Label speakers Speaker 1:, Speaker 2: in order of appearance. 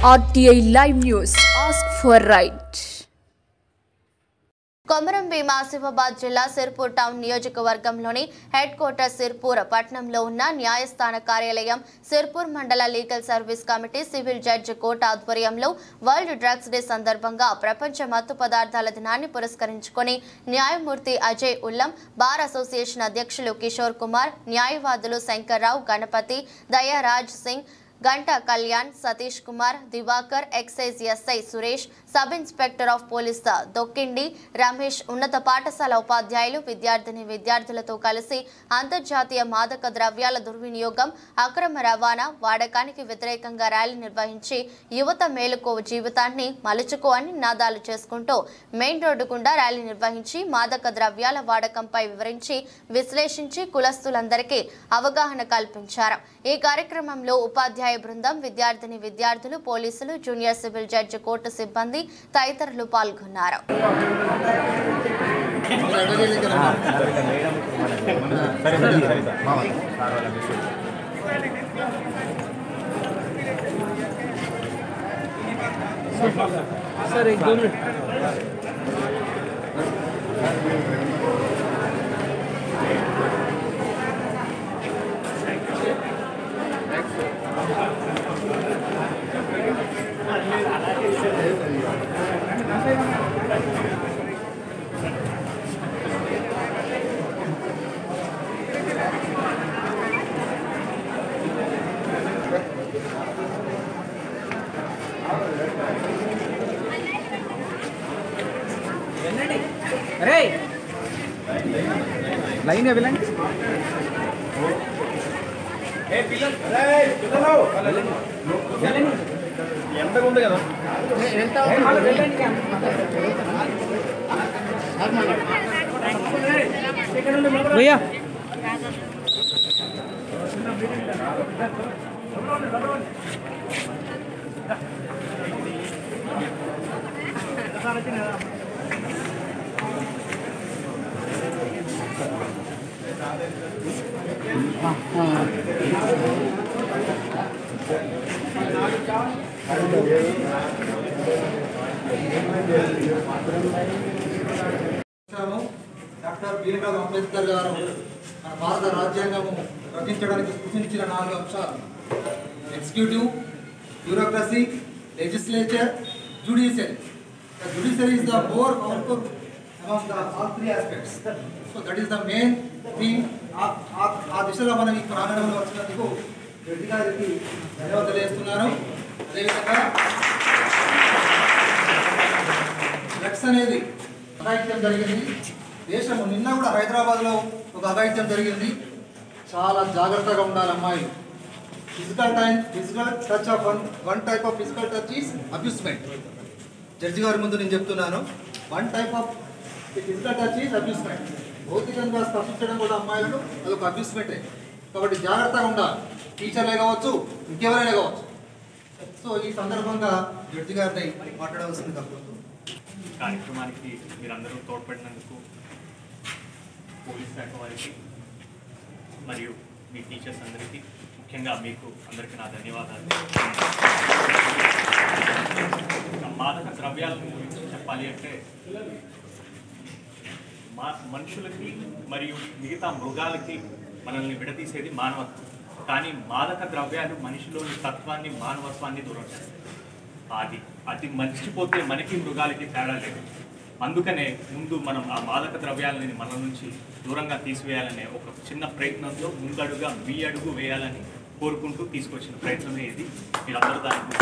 Speaker 1: RTI Live News. Ask for right.
Speaker 2: Komaram Bheem Asifabad జిల్లా Sirpur town నియోజకవర్గంలోని head quarter Sirpur పట్టణంలో ఉన్న న్యాయస్థాన కార్యాలయం సిర్పూర్ మండల legal service committee civil judge court ఆధ్వర్యంలో వరల్డ్ డ్రగ్స్ డే సందర్భంగా ప్రపంచ మత్తు పదార్థాల దినాన్ని పురస్కరించుకొని న్యాయమూర్తి అజయ్ ఉల్లం, బార్ అసోసియేషన్ అధ్యక్షులు కిషోర్ కుమార్, న్యాయవాదులు Shankarrao, Ganapathi, Dayaraj Singh, Ganta Kalyan, Satish Kumar, Diwakar, excise SI Suresh, sub inspector of police Dokkindi Ramesh, ఉన్నత పాఠశాల ఉపాధ్యాయులు, విద్యార్థులతో కలిసి అంతర్జాతీయ మాదక ద్రవ్యాల దుర్వినియోగం, అక్రమ రవాణా, వాడకానికి వ్యతిరేకంగా ర్యాలీ నిర్వహించి యువత మేలుకో జీవితాన్ని మలుచుకో అని నినాదాలు చేసుకుంటూ మెయిన్ రోడ్డు గుండా ర్యాలీ నిర్వహించి మాదక ద్రవ్యాల వాడకంపై వివరించి విశ్లేషించి కులస్తులందరికీ అవగాహన కల్పించారు. ఈ కార్యక్రమంలో ఉపాధ్యాయ బృందం, విద్యార్థులు, పోలీసులు, జూనియర్ సివిల్ జడ్జి కోర్టు సిబ్బంది తదితరులు పాల్గొన్నారు.
Speaker 3: లైన్ వెళ్ళండి. ఎంతగా ఉంది కదా భయ్యా.
Speaker 4: డాక్టర్ బిఆర్ అంబేద్కర్ గారు మన భారత రాజ్యాంగము రచించడానికి సూచించిన 4 అంశాలు: executive, bureaucracy, legislature, judiciary. The judiciary is the more powerful among the all 3 aspects. So that is the main thing. ఆ దిశలో మనం ఈ ప్రాంగణంలో వచ్చినందుకు రెడ్డి గారికి ధన్యవాదాలు తెలియజేస్తున్నాను. అదేవిధంగా డ్రగ్స్ అనేది అఘాయిత్యం జరిగింది. దేశము నిన్న కూడా హైదరాబాద్లో ఒక అఘాయిత్యం జరిగింది. చాలా జాగ్రత్తగా ఉండాలి అమ్మాయిలు. Physical touch of one type of physical touch is అబ్యూస్మెంట్. Judge గారి ముందు నేను చెప్తున్నాను, one type of physical touch is అబ్యూస్మెంట్. భౌతికంగా స్పర్శించడం కూడా అమ్మాయిలను అదొక అబ్యూస్మెంటే. కాబట్టి జాగ్రత్తగా ఉండాలి. టీచర్లే కావచ్చు, ఇంకెవరైనా కావచ్చు. సో ఈ సందర్భంగా జడ్జి గారిని మాట్లాడవలసింది తప్పదు.
Speaker 5: కార్యక్రమానికి మీరందరూ తోడ్పడినందుకు పోలీస్ శాఖ వారికి మరియు మీ టీచర్స్ అందరికీ, ముఖ్యంగా మీకు అందరికీ నా ధన్యవాదాలు. మాదక ద్రవ్యాల గురించి చెప్పాలి అంటే మనుషులకి మరియు మిగతా మృగాలకి మనల్ని విడదీసేది మానవత్వం. కానీ మాదక ద్రవ్యాలు మనిషిలోని తత్వాన్ని, మానవత్వాన్ని దూరం చేస్తాయి. అది మర్చిపోతే మనకి మృగాలకి తేడా లేదు. అందుకనే ముందు మనం ఆ మాదక ద్రవ్యాలని మన నుంచి దూరంగా తీసివేయాలనే ఒక చిన్న ప్రయత్నంలో ముందడుగా మీ అడుగు వేయాలని కోరుకుంటూ తీసుకొచ్చిన ప్రయత్నమే ఇది. మీరందరూ దానికి